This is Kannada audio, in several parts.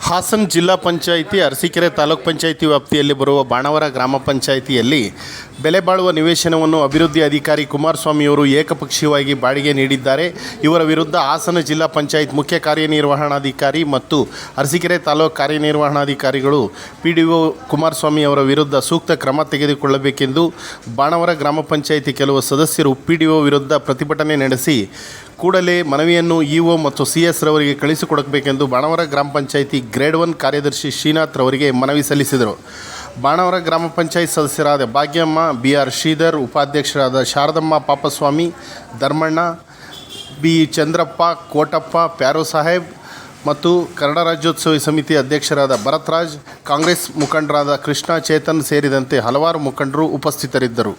ಹಾಸನ ಜಿಲ್ಲಾ ಪಂಚಾಯಿತಿ ಅರಸೀಕೆರೆ ತಾಲೂಕ್ ಪಂಚಾಯಿತಿ ವ್ಯಾಪ್ತಿಯಲ್ಲಿ ಬರುವ ಬಾಣಾವರ ಗ್ರಾಮ ಪಂಚಾಯಿತಿಯಲ್ಲಿ ಬೆಲೆ ಬಾಳುವ ನಿವೇಶನವನ್ನು ಅಭಿವೃದ್ಧಿ ಅಧಿಕಾರಿ ಕುಮಾರಸ್ವಾಮಿಯವರು ಏಕಪಕ್ಷೀಯವಾಗಿ ಬಾಡಿಗೆ ನೀಡಿದ್ದಾರೆ. ಇವರ ವಿರುದ್ಧ ಹಾಸನ ಜಿಲ್ಲಾ ಪಂಚಾಯತ್ ಮುಖ್ಯ ಕಾರ್ಯನಿರ್ವಹಣಾಧಿಕಾರಿ ಮತ್ತು ಅರಸೀಕೆರೆ ತಾಲೂಕು ಕಾರ್ಯನಿರ್ವಹಣಾಧಿಕಾರಿಗಳು PDO ಕುಮಾರಸ್ವಾಮಿ ಅವರ ವಿರುದ್ಧ ಸೂಕ್ತ ಕ್ರಮ ತೆಗೆದುಕೊಳ್ಳಬೇಕೆಂದು ಬಾಣಾವರ ಗ್ರಾಮ ಪಂಚಾಯಿತಿ ಕೆಲವು ಸದಸ್ಯರು PDO ವಿರುದ್ಧ ಪ್ರತಿಭಟನೆ ನಡೆಸಿ ಕೂಡಲೇ ಮನವಿಯನ್ನು EO ಮತ್ತು CS ರವರಿಗೆ ಕಳಿಸಿಕೊಡಬೇಕೆಂದು ಬಾಣಾವರ ಗ್ರಾಮ ಪಂಚಾಯಿತಿ ಗ್ರೇಡ್ 1 ಕಾರ್ಯದರ್ಶಿ ಶ್ರೀನಾಥ್ ರವರಿಗೆ ಮನವಿ ಸಲ್ಲಿಸಿದರು. ಬಾಣಾವರ ಗ್ರಾಮ ಪಂಚಾಯತ್ ಸದಸ್ಯರಾದ ಭಾಗ್ಯಮ್ಮ, BR ಶ್ರೀಧರ್, ಉಪಾಧ್ಯಕ್ಷರಾದ ಶಾರದಮ್ಮ ಪಾಪಸ್ವಾಮಿ, ಧರ್ಮಣ್ಣ, B ಚಂದ್ರಪ್ಪ, ಕೋಟಪ್ಪ, ಪ್ಯಾರೋ ಸಾಹೇಬ್ ಮತ್ತು ಕನ್ನಡ ರಾಜ್ಯೋತ್ಸವ ಸಮಿತಿ ಅಧ್ಯಕ್ಷರಾದ ಭರತ್ರಾಜ್, ಕಾಂಗ್ರೆಸ್ ಮುಖಂಡರಾದ ಕೃಷ್ಣ, ಚೇತನ್ ಸೇರಿದಂತೆ ಹಲವಾರು ಮುಖಂಡರು ಉಪಸ್ಥಿತರಿದ್ದರು.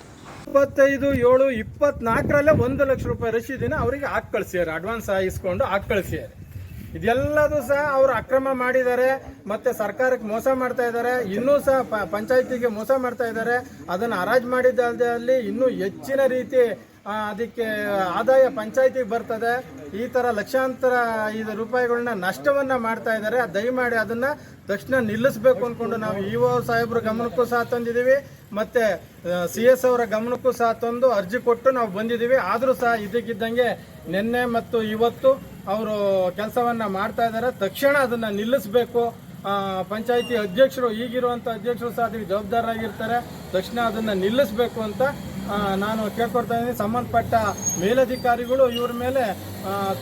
25/7/24 1 ಲಕ್ಷ ರೂಪಾಯಿ ರಶೀದಿನ ಅವರಿಗೆ ಹಾಕಿ ಕಳಿಸಿದ್ದಾರೆ. ಅಡ್ವಾನ್ಸ್ ಇಸ್ಕೊಂಡು ಹಾಕಿ ಕಳಿಸಿದ್ದಾರೆ. ಇದೆಲ್ಲದೂ ಸಹ ಅವರು ಅಕ್ರಮ ಮಾಡಿದ್ದಾರೆ, ಮತ್ತೆ ಸರ್ಕಾರಕ್ಕೆ ಮೋಸ ಮಾಡ್ತಾ ಇದ್ದಾರೆ, ಇನ್ನೂ ಸಹ ಪಂಚಾಯತಿಗೆ ಮೋಸ ಮಾಡ್ತಾ ಇದ್ದಾರೆ. ಅದನ್ನು ಹರಾಜು ಮಾಡಿದ್ದಲ್ಲದೆ ಅಲ್ಲಿ ಇನ್ನೂ ಹೆಚ್ಚಿನ ರೀತಿ ಅದಕ್ಕೆ ಆದಾಯ ಪಂಚಾಯತಿಗೆ ಬರ್ತದೆ. ಈ ಥರ ಲಕ್ಷಾಂತರ ರೂಪಾಯಿಗಳನ್ನ ನಷ್ಟವನ್ನು ಮಾಡ್ತಾ ಇದ್ದಾರೆ. ದಯಮಾಡಿ ಅದನ್ನು ತಕ್ಷಣ ನಿಲ್ಲಿಸಬೇಕು ಅಂದ್ಕೊಂಡು ನಾವು EO ಸಾಹೇಬ್ರ ಗಮನಕ್ಕೂ ಸಹ ತಂದಿದ್ದೀವಿ, ಮತ್ತು CS ಅವರ ಗಮನಕ್ಕೂ ಸಹ ತಂದು ಅರ್ಜಿ ಕೊಟ್ಟು ನಾವು ಬಂದಿದ್ದೀವಿ. ಆದರೂ ಸಹ ಇದಕ್ಕಿದ್ದಂಗೆ ನಿನ್ನೆ ಮತ್ತು ಇವತ್ತು ಅವರು ಕೆಲಸವನ್ನು ಮಾಡ್ತಾ ಇದ್ದಾರೆ. ತಕ್ಷಣ ಅದನ್ನು ನಿಲ್ಲಿಸಬೇಕು. ಪಂಚಾಯಿತಿ ಅಧ್ಯಕ್ಷರು, ಈಗಿರುವಂಥ ಅಧ್ಯಕ್ಷರು ಸಹ ಅದಕ್ಕೆ ಜವಾಬ್ದಾರರಾಗಿರ್ತಾರೆ. ತಕ್ಷಣ ಅದನ್ನು ನಿಲ್ಲಿಸಬೇಕು ಅಂತ ನಾನು ಕೇಳ್ಕೊಡ್ತಾ ಇದ್ದೀನಿ. ಸಂಬಂಧಪಟ್ಟ ಮೇಲಧಿಕಾರಿಗಳು ಇವ್ರ ಮೇಲೆ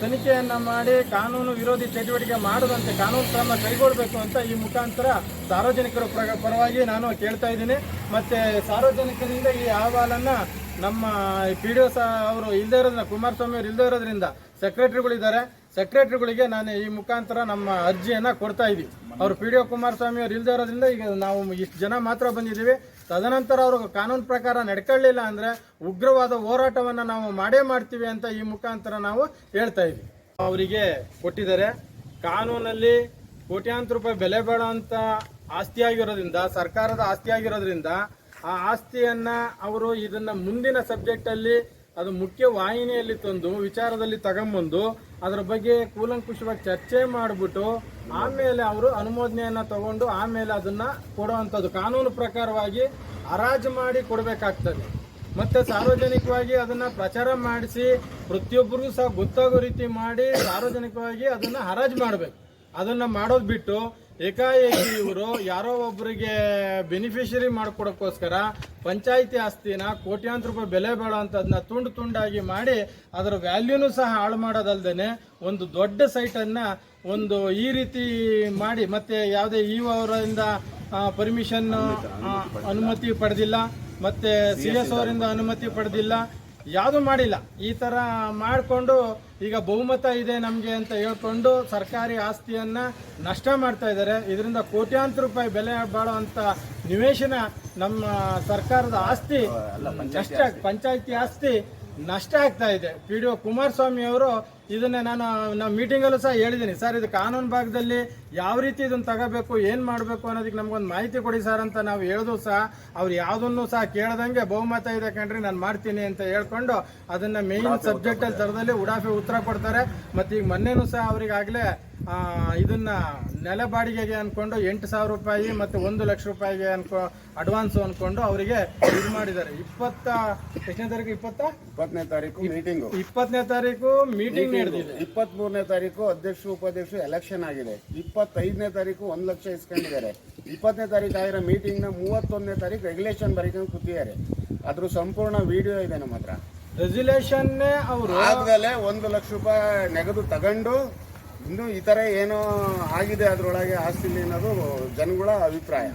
ತನಿಖೆಯನ್ನು ಮಾಡಿ ಕಾನೂನು ವಿರೋಧಿ ಚಟುವಟಿಕೆ ಮಾಡದಂತೆ ಕಾನೂನು ಕ್ರಮ ಕೈಗೊಳ್ಳಬೇಕು ಅಂತ ಈ ಮುಖಾಂತರ ಸಾರ್ವಜನಿಕರ ಪರವಾಗಿ ನಾನು ಕೇಳ್ತಾ ಇದ್ದೀನಿ. ಮತ್ತು ಸಾರ್ವಜನಿಕರಿಂದ ಈ ಅಹವಾಲನ್ನು ನಮ್ಮ PDO ಅವರು ಇಲ್ಲದೇ ಇರೋದ್ರಿಂದ, ಕುಮಾರಸ್ವಾಮಿ ಅವರು ಇಲ್ಲದೇ ಇರೋದ್ರಿಂದ ಸೆಕ್ರೆಟರಿಗಳಿದ್ದಾರೆ, ಸೆಕ್ರೆಟರಿಗಳಿಗೆ ನಾನು ಈ ಮುಖಾಂತರ ನಮ್ಮ ಅರ್ಜಿಯನ್ನು ಕೊಡ್ತಾ ಇದ್ದೀವಿ. ಅವರು PDO ಕುಮಾರಸ್ವಾಮಿ ಅವರು ಇಲ್ಲದೇ ಇರೋದ್ರಿಂದ ಈಗ ನಾವು ಇಷ್ಟು ಜನ ಮಾತ್ರ ಬಂದಿದ್ದೀವಿ. ತದನಂತರ ಅವರು ಕಾನೂನು ಪ್ರಕಾರ ನಡ್ಕೊಳ್ಳಿಲ್ಲ ಅಂದರೆ ಉಗ್ರವಾದ ಹೋರಾಟವನ್ನು ನಾವು ಮಾಡೇ ಮಾಡ್ತೀವಿ ಅಂತ ಈ ಮುಖಾಂತರ ನಾವು ಹೇಳ್ತಾ ಇದ್ದೀವಿ. ಅವರಿಗೆ ಕೊಟ್ಟಿದ್ದಾರೆ. ಕಾನೂನಲ್ಲಿ ಕೋಟ್ಯಾಂತರ ರೂಪಾಯಿ ಬೆಲೆ ಬಾಳುವಂಥ ಆಸ್ತಿ ಆಗಿರೋದ್ರಿಂದ, ಸರ್ಕಾರದ ಆಸ್ತಿ ಆಗಿರೋದ್ರಿಂದ ಆ ಆಸ್ತಿಯನ್ನು ಅವರು ಇದನ್ನು ಮುಂದಿನ ಸಬ್ಜೆಕ್ಟಲ್ಲಿ ಅದು ಮುಖ್ಯ ವಾಹಿನಿಯಲ್ಲಿ ತಂದು ವಿಚಾರದಲ್ಲಿ ತಗೊಂಬಂದು ಅದರ ಬಗ್ಗೆ ಕೂಲಂಕುಷವಾಗಿ ಚರ್ಚೆ ಮಾಡಿಬಿಟ್ಟು ಆಮೇಲೆ ಅವರು ಅನುಮೋದನೆಯನ್ನು ತಗೊಂಡು ಆಮೇಲೆ ಅದನ್ನು ಕೊಡುವಂಥದ್ದು ಕಾನೂನು ಪ್ರಕಾರವಾಗಿ ಹರಾಜು ಮಾಡಿ ಕೊಡಬೇಕಾಗ್ತದೆ. ಮತ್ತು ಸಾರ್ವಜನಿಕವಾಗಿ ಅದನ್ನು ಪ್ರಚಾರ ಮಾಡಿಸಿ ಪ್ರತಿಯೊಬ್ಬರಿಗೂ ಸಹ ಗೊತ್ತಾಗೋ ರೀತಿ ಮಾಡಿ ಸಾರ್ವಜನಿಕವಾಗಿ ಅದನ್ನು ಹರಾಜು ಮಾಡಬೇಕು. ಅದನ್ನು ಮಾಡೋದು ಬಿಟ್ಟು ಏಕಾಏಕಿ ಇವರು ಯಾರೋ ಒಬ್ಬರಿಗೆ ಬೆನಿಫಿಷರಿ ಮಾಡಿಕೊಡೋಕ್ಕೋಸ್ಕರ ಪಂಚಾಯಿತಿ ಆಸ್ತಿನ ಕೋಟ್ಯಾಂತರ ರೂಪಾಯಿ ಬೆಲೆ ಬಾಳುವಂಥದ್ದನ್ನ ತುಂಡು ತುಂಡಾಗಿ ಮಾಡಿ ಅದರ ವ್ಯಾಲ್ಯೂನು ಸಹ ಹಾಳು ಮಾಡೋದಲ್ದೇ ಒಂದು ದೊಡ್ಡ ಸೈಟನ್ನು ಒಂದು ಈ ರೀತಿ ಮಾಡಿ, ಮತ್ತು ಯಾವುದೇ EO ಅವರಿಂದ ಪರ್ಮಿಷನ್ ಅನುಮತಿ ಪಡೆದಿಲ್ಲ, ಮತ್ತು CS ಅವರಿಂದ ಅನುಮತಿ ಪಡೆದಿಲ್ಲ, ಯಾವುದೂ ಮಾಡಿಲ್ಲ. ಈ ಥರ ಮಾಡಿಕೊಂಡು ಈಗ ಬಹುಮತ ಇದೆ ನಮಗೆ ಅಂತ ಹೇಳ್ಕೊಂಡು ಸರ್ಕಾರಿ ಆಸ್ತಿಯನ್ನು ನಷ್ಟ ಮಾಡ್ತಾ ಇದ್ದಾರೆ. ಇದರಿಂದ ಕೋಟ್ಯಾಂತರ ರೂಪಾಯಿ ಬೆಲೆ ಬಾಳುವಂಥ ನಿವೇಶನ ನಮ್ಮ ಸರ್ಕಾರದ ಆಸ್ತಿ ನಷ್ಟ, ಪಂಚಾಯಿತಿ ಆಸ್ತಿ ನಷ್ಟ ಆಗ್ತಾ ಇದೆ. PDO ಕುಮಾರಸ್ವಾಮಿ ಅವರು ಇದನ್ನೇ ನಾವು ಮೀಟಿಂಗಲ್ಲೂ ಸಹ ಹೇಳಿದ್ದೀನಿ, ಸರ್ ಇದು ಕಾನೂನು ಭಾಗದಲ್ಲಿ ಯಾವ ರೀತಿ ಇದನ್ನು ತಗೋಬೇಕು, ಏನು ಮಾಡಬೇಕು ಅನ್ನೋದಕ್ಕೆ ನಮಗೊಂದು ಮಾಹಿತಿ ಕೊಡಿ ಸರ್ ಅಂತ ನಾವು ಹೇಳಿದ್ರು ಸಹ ಅವ್ರು ಯಾವುದನ್ನು ಸಹ ಕೇಳ್ದಂಗೆ ಬಹುಮತ ಇದೆ ಕಣ್ರಿ ನಾನು ಮಾಡ್ತೀನಿ ಅಂತ ಹೇಳ್ಕೊಂಡು ಅದನ್ನು ಮೇಯ್ನ್ ಸಬ್ಜೆಕ್ಟಲ್ಲಿ ತರದಲ್ಲಿ ಉಡಾಫಿ ಉತ್ತರ ಕೊಡ್ತಾರೆ. ಮತ್ತು ಈಗ ಮೊನ್ನೆನೂ ಸಹ ಅವರಿಗಾಗಲೇ ಇದನ್ನ ನೆಲ ಬಾಡಿಗೆಗೆ ಅಂದ್ಕೊಂಡು 8,000 ರೂಪಾಯಿ ಮತ್ತು 1 ಲಕ್ಷ ರೂಪಾಯಿಗೆ ಅಡ್ವಾನ್ಸು ಅಂದ್ಕೊಂಡು ಅವರಿಗೆ ಇದು ಮಾಡಿದ್ದಾರೆ. 20ನೇ ತಾರೀಕು ಮೀಟಿಂಗು, 20ನೇ ತಾರೀಕು ಮೀಟಿಂಗ್ ನಡೆದಿದೆ, 23ನೇ ತಾರೀಕು ಅಧ್ಯಕ್ಷರು ಉಪಾಧ್ಯಕ್ಷರು ಎಲೆಕ್ಷನ್ ಆಗಿದೆ, 25ನೇ ತಾರೀಕು 1 ಲಕ್ಷ ಇಸ್ಕೊಂಡಿದ್ದಾರೆ, 20ನೇ ತಾರೀಕು ಆಗಿರೋ ಮೀಟಿಂಗ್ನ 31ನೇ ತಾರೀಕು ರೆಗ್ಯುಲೇಷನ್ ಬರೀಕೊಂಡು ಕೂತಿದ್ದಾರೆ. ಅದ್ರ ಸಂಪೂರ್ಣ ವಿಡಿಯೋ ಇದೆ ನಮ್ಮ ಹತ್ರ. ರೆಗ್ಯುಲೇಷನ್ನೇ ಅವರು ಆದ್ಮೇಲೆ 1 ಲಕ್ಷ ರೂಪಾಯಿ ನೆಗೆದು ತಗೊಂಡು ಇನ್ನು ಈ ಥರ ಏನೋ ಆಗಿದೆ ಅದರೊಳಗೆ ಆಸ್ತಿಲಿ ಅನ್ನೋದು ಜನಗಳ ಅಭಿಪ್ರಾಯ.